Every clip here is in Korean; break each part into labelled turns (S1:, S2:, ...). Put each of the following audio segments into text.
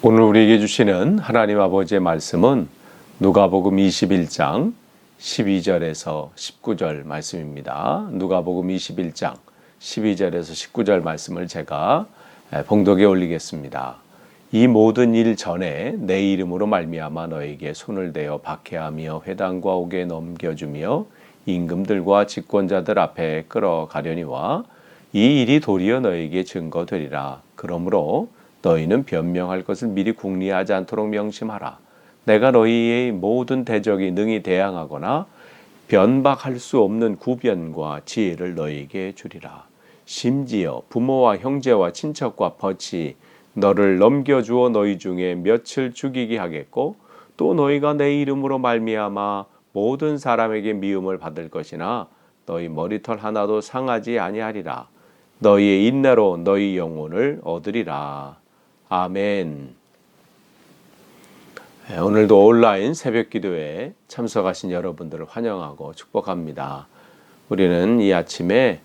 S1: 오늘 우리에게 주시는 하나님 아버지의 말씀은 누가복음 21장 12절에서 19절 말씀입니다. 누가복음 21장 12절에서 19절 말씀을 제가 봉독에 올리겠습니다. 이 모든 일 전에 내 이름으로 말미암아 너에게 손을 대어 박해하며 회당과 옥에 넘겨주며 임금들과 집권자들 앞에 끌어가려니와 이 일이 도리어 너에게 증거되리라. 그러므로 너희는 변명할 것을 미리 궁리하지 않도록 명심하라. 내가 너희의 모든 대적이 능히 대항하거나 변박할 수 없는 구변과 지혜를 너희에게 주리라. 심지어 부모와 형제와 친척과 벗이 너를 넘겨주어 너희 중에 몇을 죽이게 하겠고 또 너희가 내 이름으로 말미암아 모든 사람에게 미움을 받을 것이나 너희 머리털 하나도 상하지 아니하리라. 너희의 인내로 너희 영혼을 얻으리라. 아멘. 오늘도 온라인 새벽 기도에 참석하신 여러분들을 환영하고 축복합니다. 우리는 이 아침에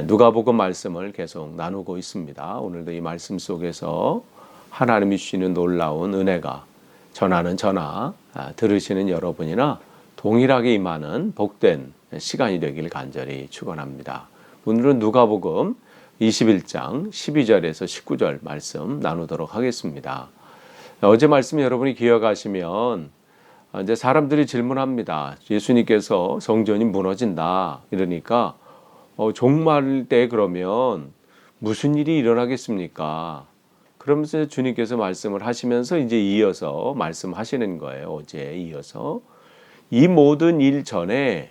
S1: 누가복음 말씀을 계속 나누고 있습니다. 오늘도 이 말씀 속에서 하나님이 주시는 놀라운 은혜가 전하는 저나 들으시는 여러분이나 동일하게 임하는 복된 시간이 되길 간절히 축원합니다. 오늘은 누가복음 21장 12절에서 19절 말씀 나누도록 하겠습니다. 어제 말씀 여러분이 기억하시면 이제 사람들이 질문합니다. 예수님께서 성전이 무너진다 이러니까 종말 때 그러면 무슨 일이 일어나겠습니까? 그러면서 주님께서 말씀을 하시면서 이제 이어서 말씀하시는 거예요. 어제 이어서 이 모든 일 전에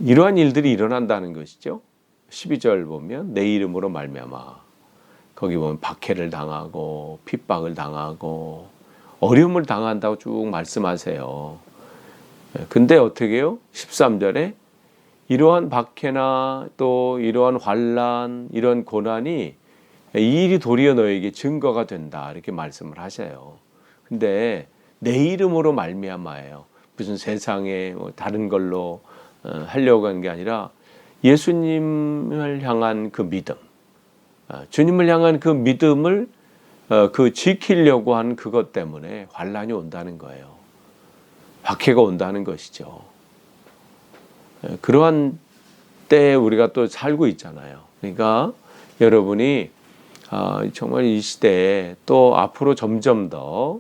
S1: 이러한 일들이 일어난다는 것이죠. 12절 보면 내 이름으로 말미암아 거기 보면 박해를 당하고 핍박을 당하고 어려움을 당한다고 쭉 말씀하세요. 근데 어떻게 해요? 13절에 이러한 박해나 또 이러한 환난 이런 고난이 이 일이 도리어 너에게 증거가 된다 이렇게 말씀을 하셔요. 근데 내 이름으로 말미암아예요. 무슨 세상에 다른 걸로 하려고 하는 게 아니라 예수님을 향한 그 믿음, 주님을 향한 그 믿음을 지키려고 한 그것 때문에 환난이 온다는 거예요. 박해가 온다는 것이죠. 그러한 때에 우리가 또 살고 있잖아요. 그러니까 여러분이 정말 이 시대에 또 앞으로 점점 더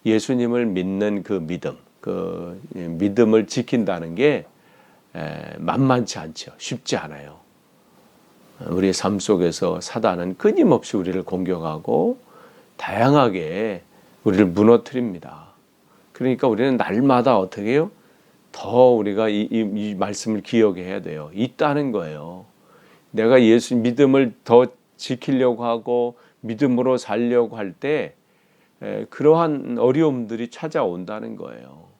S1: 예수님을 믿는 그 믿음을 지킨다는 게 만만치 않죠. 쉽지 않아요. 우리의 삶 속에서 사단은 끊임없이 우리를 공격하고 다양하게 우리를 무너뜨립니다. 그러니까 우리는 날마다 어떻게 해요? 더 우리가 이 말씀을 기억해야 돼요. 있다는 거예요. 내가 예수 믿음을 더 지키려고 하고 믿음으로 살려고 할 때 그러한 어려움들이 찾아온다는 거예요.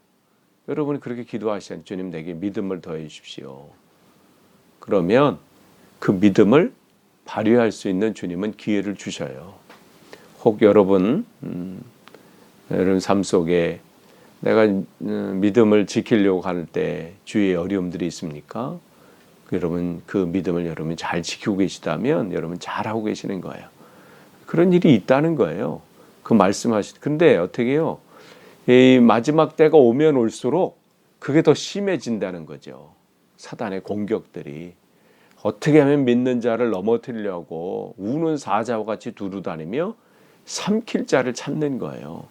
S1: 여러분이 그렇게 기도하시잖아요. 주님 내게 믿음을 더해 주십시오. 그러면 그 믿음을 발휘할 수 있는 주님은 기회를 주셔요. 혹 여러분 삶 속에 내가 믿음을 지키려고 할 때 주위에 어려움들이 있습니까? 여러분 그 믿음을 여러분이 잘 지키고 계시다면 여러분 잘하고 계시는 거예요. 그런 일이 있다는 거예요. 그 근데 어떻게 해요? 이 마지막 때가 오면 올수록 그게 더 심해진다는 거죠. 사단의 공격들이 어떻게 하면 믿는 자를 넘어뜨리려고 우는 사자와 같이 두루다니며 삼킬 자를 찾는 거예요.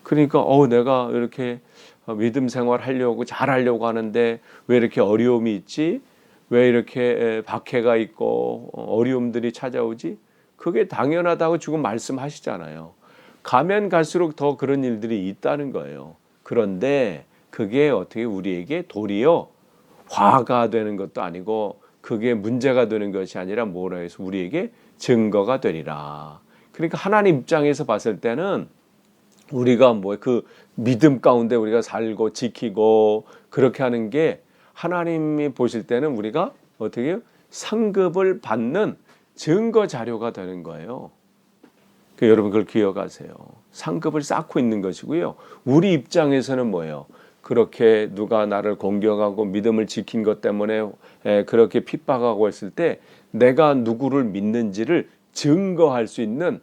S1: 그러니까 내가 이렇게 믿음 생활 하려고 잘하려고 하는데 왜 이렇게 어려움이 있지? 왜 이렇게 박해가 있고 어려움들이 찾아오지? 그게 당연하다고 지금 말씀하시잖아요. 가면 갈수록 더 그런 일들이 있다는 거예요. 그런데 그게 어떻게 우리에게 도리어 화가 되는 것도 아니고 그게 문제가 되는 것이 아니라 뭐라 해서 우리에게 증거가 되리라. 그러니까 하나님 입장에서 봤을 때는 우리가 그 믿음 가운데 우리가 살고 지키고 그렇게 하는 게 하나님이 보실 때는 우리가 어떻게 해요? 상급을 받는 증거 자료가 되는 거예요. 여러분 그걸 기억하세요. 상급을 쌓고 있는 것이고요. 우리 입장에서는 뭐예요? 그렇게 누가 나를 공격하고 믿음을 지킨 것 때문에 그렇게 핍박하고 했을 때 내가 누구를 믿는지를 증언할 수 있는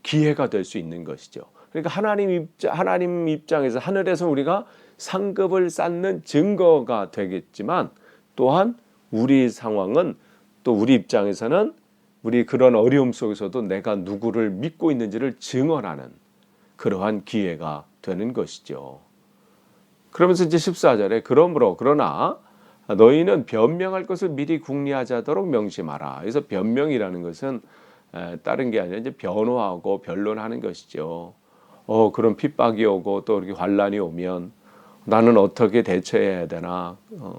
S1: 기회가 될 수 있는 것이죠. 그러니까 하나님 입장에서 하늘에서 우리가 상급을 쌓는 증거가 되겠지만 또한 우리 상황은 또 우리 입장에서는 우리 그런 어려움 속에서도 내가 누구를 믿고 있는지를 증언하는 그러한 기회가 되는 것이죠. 그러면서 이제 14절에 그러나 너희는 변명할 것을 미리 궁리하자도록 명심하라. 그래서 변명이라는 것은 다른 게 아니라 이제 변호하고 변론하는 것이죠. 그런 핍박이 오고 또 이렇게 환란이 오면 나는 어떻게 대처해야 되나,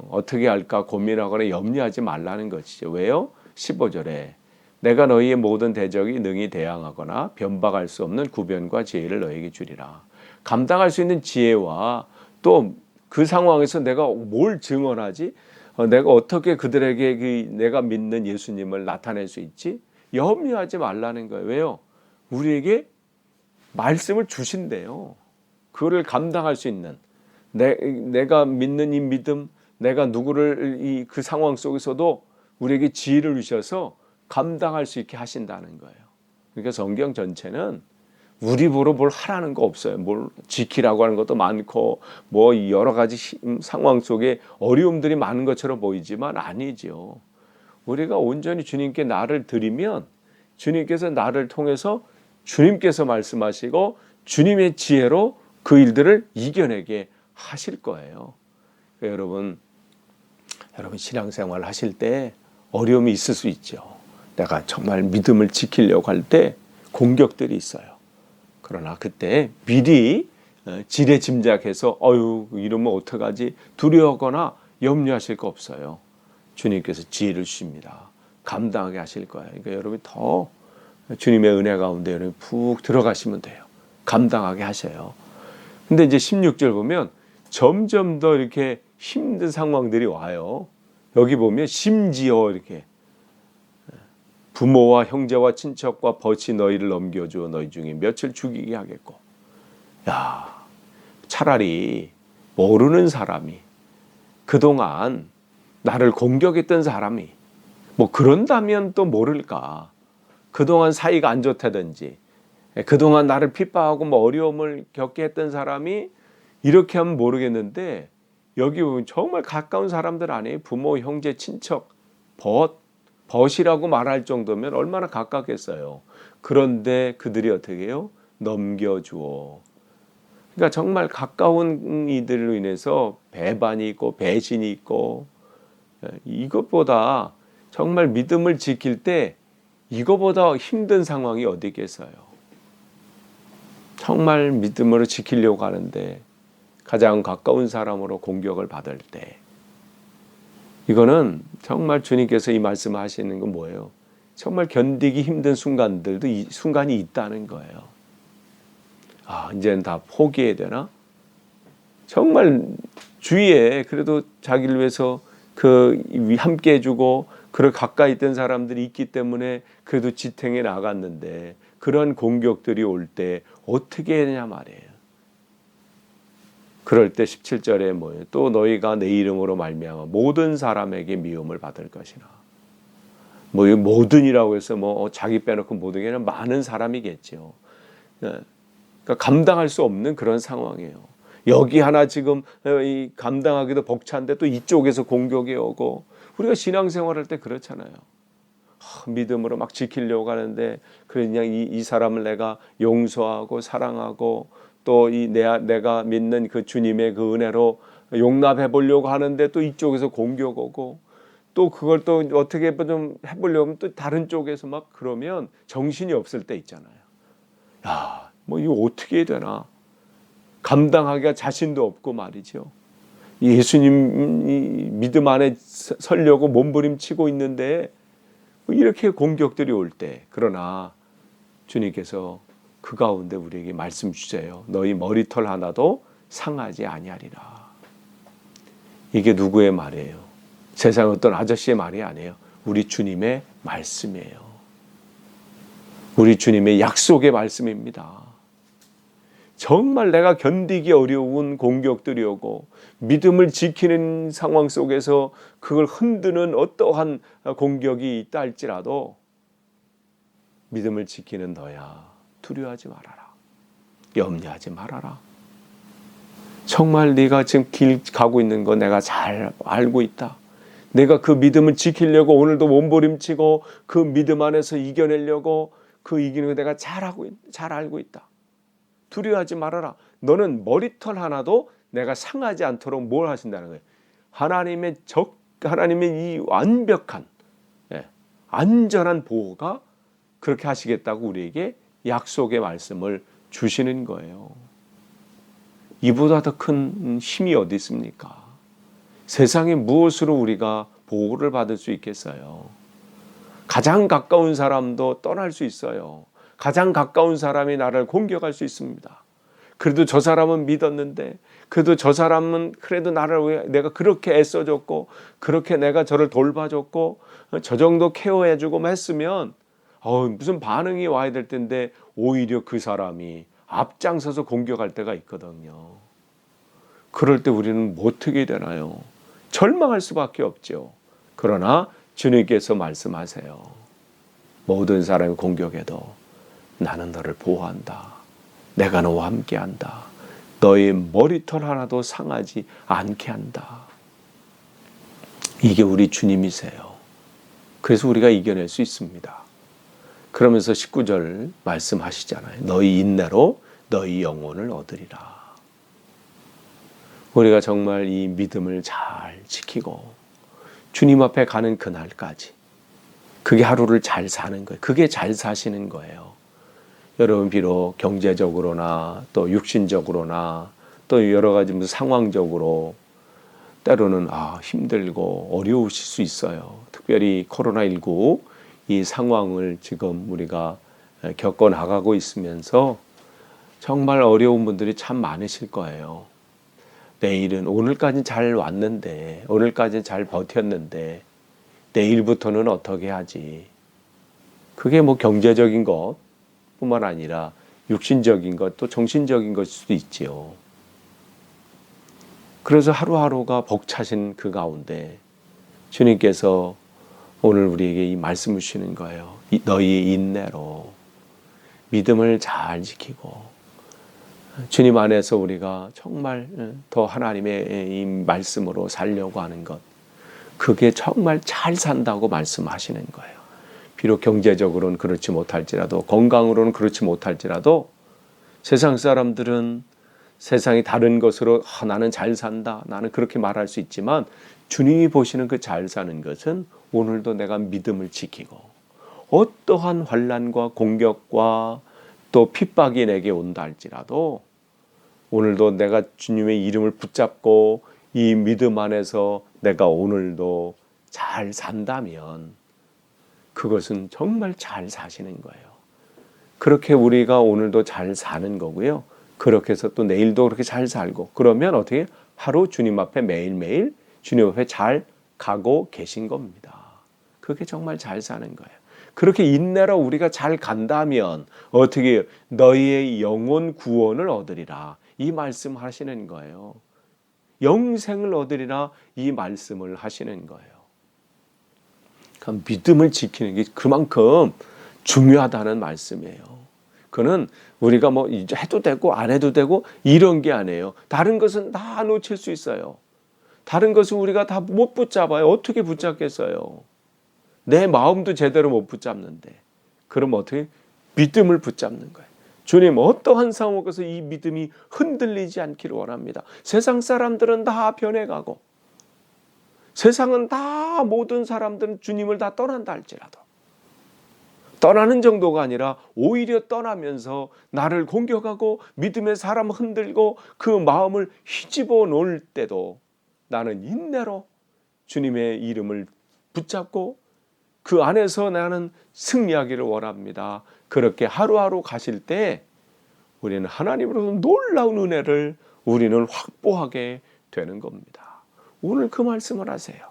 S1: 어떻게 할까 고민하거나 염려하지 말라는 것이죠. 왜요? 15절에 내가 너희의 모든 대적이 능히 대항하거나 변박할 수 없는 구변과 지혜를 너희에게 주리라. 감당할 수 있는 지혜와 또 그 상황에서 내가 뭘 증언하지? 내가 어떻게 그들에게 내가 믿는 예수님을 나타낼 수 있지? 염려하지 말라는 거예요. 왜요? 우리에게 말씀을 주신대요. 그거를 감당할 수 있는 내가 믿는 이 믿음, 내가 누구를 그 상황 속에서도 우리에게 지혜를 주셔서 감당할 수 있게 하신다는 거예요. 그러니까 성경 전체는 우리 보러 뭘 하라는 거 없어요. 뭘 지키라고 하는 것도 많고 뭐 여러 가지 상황 속에 어려움들이 많은 것처럼 보이지만 아니죠. 우리가 온전히 주님께 나를 드리면 주님께서 나를 통해서 주님께서 말씀하시고 주님의 지혜로 그 일들을 이겨내게 하실 거예요. 그러니까 여러분 신앙생활 하실 때 어려움이 있을 수 있죠. 내가 정말 믿음을 지키려고 할 때 공격들이 있어요. 그러나 그때 미리 지레짐작해서 이러면 어떡하지 두려워하거나 염려하실 거 없어요. 주님께서 지혜를 주십니다. 감당하게 하실 거예요. 그러니까 여러분이 더 주님의 은혜 가운데 여러분이 푹 들어가시면 돼요. 감당하게 하셔요. 근데 이제 16절 보면 점점 더 이렇게 힘든 상황들이 와요. 여기 보면 심지어 이렇게 부모와 형제와 친척과 벗이 너희를 넘겨주어 너희 중에 며칠 죽이게 하겠고, 차라리 모르는 사람이 그동안 나를 공격했던 사람이 뭐 그런다면 또 모를까, 그동안 사이가 안 좋다든지 그동안 나를 핍박하고 뭐 어려움을 겪게 했던 사람이 이렇게 하면 모르겠는데 여기 보면 정말 가까운 사람들 아니에요. 부모, 형제, 친척, 벗이라고 말할 정도면 얼마나 가깝겠어요. 그런데 그들이 어떻게 해요? 넘겨주어. 그러니까 정말 가까운 이들로 인해서 배반이 있고 배신이 있고, 이것보다 정말 믿음을 지킬 때 이거보다 힘든 상황이 어디 있겠어요. 정말 믿음으로 지키려고 하는데 가장 가까운 사람으로 공격을 받을 때, 이거는 정말 주님께서 이 말씀을 하시는 건 뭐예요? 정말 견디기 힘든 순간이 있다는 거예요. 이제는 다 포기해야 되나? 정말 주위에 그래도 자기를 위해서 함께 해주고 그를 가까이 있던 사람들이 있기 때문에 그래도 지탱해 나갔는데 그런 공격들이 올 때 어떻게 해야 되냐 말이에요. 그럴 때 17절에 뭐예요? 또 너희가 내 이름으로 말미암아 모든 사람에게 미움을 받을 것이나. 뭐 이 모든이라고 해서 자기 빼놓고 모든 게 아니라 많은 사람이겠죠. 그러니까 감당할 수 없는 그런 상황이에요. 여기 하나 지금 감당하기도 벅찬데 또 이쪽에서 공격이 오고, 우리가 신앙생활할 때 그렇잖아요. 믿음으로 막 지키려고 하는데 그냥 이 사람을 내가 용서하고 사랑하고 또 내가 믿는 그 주님의 그 은혜로 용납해 보려고 하는데 또 이쪽에서 공격 오고, 또 그걸 또 어떻게 좀 해보려고 하면 또 다른 쪽에서 막 그러면 정신이 없을 때 있잖아요. 뭐 이거 어떻게 해야 되나, 감당하기가 자신도 없고 말이죠. 예수님 믿음 안에 서려고 몸부림치고 있는데 이렇게 공격들이 올 때, 그러나 주님께서 그 가운데 우리에게 말씀 주세요. 너희 머리털 하나도 상하지 아니하리라. 이게 누구의 말이에요? 세상 어떤 아저씨의 말이 아니에요. 우리 주님의 말씀이에요. 우리 주님의 약속의 말씀입니다. 정말 내가 견디기 어려운 공격들이 오고 믿음을 지키는 상황 속에서 그걸 흔드는 어떠한 공격이 있다 할지라도 믿음을 지키는 너야, 두려워하지 말아라. 염려하지 말아라. 정말 네가 지금 길 가고 있는 거 내가 잘 알고 있다. 내가 그 믿음을 지키려고 오늘도 몸부림치고 그 믿음 안에서 이겨내려고 그 이기는 거 내가 잘 알고 있다. 두려워하지 말아라. 너는 머리털 하나도 내가 상하지 않도록 뭘 하신다는 거예요. 하나님의 이 완벽한 안전한 보호가 그렇게 하시겠다고 우리에게 약속의 말씀을 주시는 거예요. 이보다 더 큰 힘이 어디 있습니까? 세상에 무엇으로 우리가 보호를 받을 수 있겠어요? 가장 가까운 사람도 떠날 수 있어요. 가장 가까운 사람이 나를 공격할 수 있습니다. 그래도 저 사람은 믿었는데, 그래도 저 사람은 그래도 나를 왜 내가 그렇게 애써줬고, 그렇게 내가 저를 돌봐줬고, 저 정도 케어해주고 했으면 무슨 반응이 와야 될 텐데 오히려 그 사람이 앞장서서 공격할 때가 있거든요. 그럴 때 우리는 어떻게 되나요? 절망할 수밖에 없죠. 그러나 주님께서 말씀하세요. 모든 사람이 공격해도 나는 너를 보호한다. 내가 너와 함께한다. 너의 머리털 하나도 상하지 않게 한다. 이게 우리 주님이세요. 그래서 우리가 이겨낼 수 있습니다. 그러면서 19절 말씀하시잖아요. 너희 인내로 너희 영혼을 얻으리라. 우리가 정말 이 믿음을 잘 지키고 주님 앞에 가는 그날까지 그게 하루를 잘 사는 거예요. 그게 잘 사시는 거예요. 여러분 비록 경제적으로나 또 육신적으로나 또 여러 가지 상황적으로 때로는 힘들고 어려우실 수 있어요. 특별히 코로나19 이 상황을 지금 우리가 겪어나가고 있으면서 정말 어려운 분들이 참 많으실 거예요. 내일은 오늘까지 잘 왔는데, 오늘까지 잘 버텼는데 내일부터는 어떻게 하지? 그게 뭐 경제적인 것뿐만 아니라 육신적인 것, 또 정신적인 것일 수도 있지요. 그래서 하루하루가 벅차신 그 가운데 주님께서 오늘 우리에게 이 말씀을 주시는 거예요. 너희 인내로 믿음을 잘 지키고 주님 안에서 우리가 정말 더 하나님의 이 말씀으로 살려고 하는 것, 그게 정말 잘 산다고 말씀하시는 거예요. 비록 경제적으로는 그렇지 못할지라도, 건강으로는 그렇지 못할지라도 세상 사람들은 세상이 다른 것으로 나는 잘 산다, 나는 그렇게 말할 수 있지만 주님이 보시는 그 잘 사는 것은 오늘도 내가 믿음을 지키고 어떠한 환난과 공격과 또 핍박이 내게 온다 할지라도 오늘도 내가 주님의 이름을 붙잡고 이 믿음 안에서 내가 오늘도 잘 산다면 그것은 정말 잘 사시는 거예요. 그렇게 우리가 오늘도 잘 사는 거고요. 그렇게 해서 또 내일도 그렇게 잘 살고, 그러면 어떻게 하루 주님 앞에 매일매일 주님 앞에 잘 가고 계신 겁니다. 그게 정말 잘 사는 거예요. 그렇게 인내로 우리가 잘 간다면 어떻게 너희의 영혼 구원을 얻으리라, 이 말씀 하시는 거예요. 영생을 얻으리라, 이 말씀을 하시는 거예요. 그러니까 믿음을 지키는 게 그만큼 중요하다는 말씀이에요. 그는 우리가 뭐 해도 되고 안 해도 되고 이런 게 아니에요. 다른 것은 다 놓칠 수 있어요. 다른 것은 우리가 다 못 붙잡아요. 어떻게 붙잡겠어요? 내 마음도 제대로 못 붙잡는데, 그럼 어떻게 믿음을 붙잡는 거예요. 주님, 어떠한 상황에서 이 믿음이 흔들리지 않기를 원합니다. 세상 사람들은 다 변해가고, 세상은 다, 모든 사람들은 주님을 다 떠난다 할지라도, 떠나는 정도가 아니라 오히려 떠나면서 나를 공격하고 믿음의 사람 흔들고 그 마음을 휘집어 놓을 때도 나는 인내로 주님의 이름을 붙잡고 그 안에서 나는 승리하기를 원합니다. 그렇게 하루하루 가실 때 우리는 하나님으로부터 놀라운 은혜를 우리는 확보하게 되는 겁니다. 오늘 그 말씀을 하세요.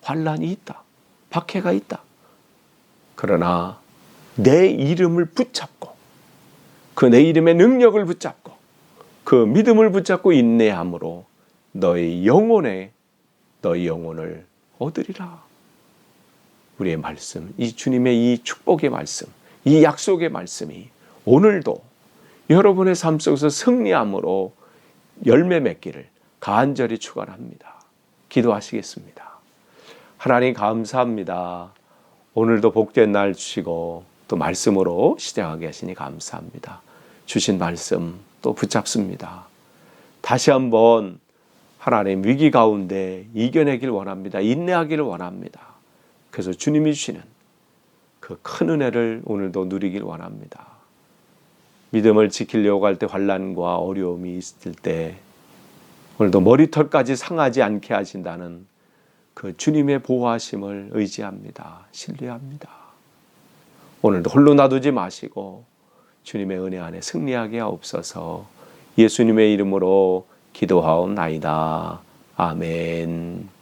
S1: 환난이 있다, 박해가 있다. 그러나 내 이름을 붙잡고, 그 내 이름의 능력을 붙잡고, 그 믿음을 붙잡고 인내함으로 너희 영혼을 얻으리라. 우리의 말씀, 이 주님의 이 축복의 말씀, 이 약속의 말씀이 오늘도 여러분의 삶 속에서 승리함으로 열매 맺기를 간절히 축원합니다. 기도하시겠습니다. 하나님 감사합니다. 오늘도 복된 날 주시고 또 말씀으로 시작하게 하시니 감사합니다. 주신 말씀 또 붙잡습니다. 다시 한번 하나님 위기 가운데 이겨내길 원합니다. 인내하기를 원합니다. 그래서 주님이 주시는 그 큰 은혜를 오늘도 누리길 원합니다. 믿음을 지키려고 할 때 환난과 어려움이 있을 때 오늘도 머리털까지 상하지 않게 하신다는 그 주님의 보호하심을 의지합니다. 신뢰합니다. 오늘도 홀로 놔두지 마시고 주님의 은혜 안에 승리하게 하옵소서. 예수님의 이름으로 기도하옵나이다. 아멘.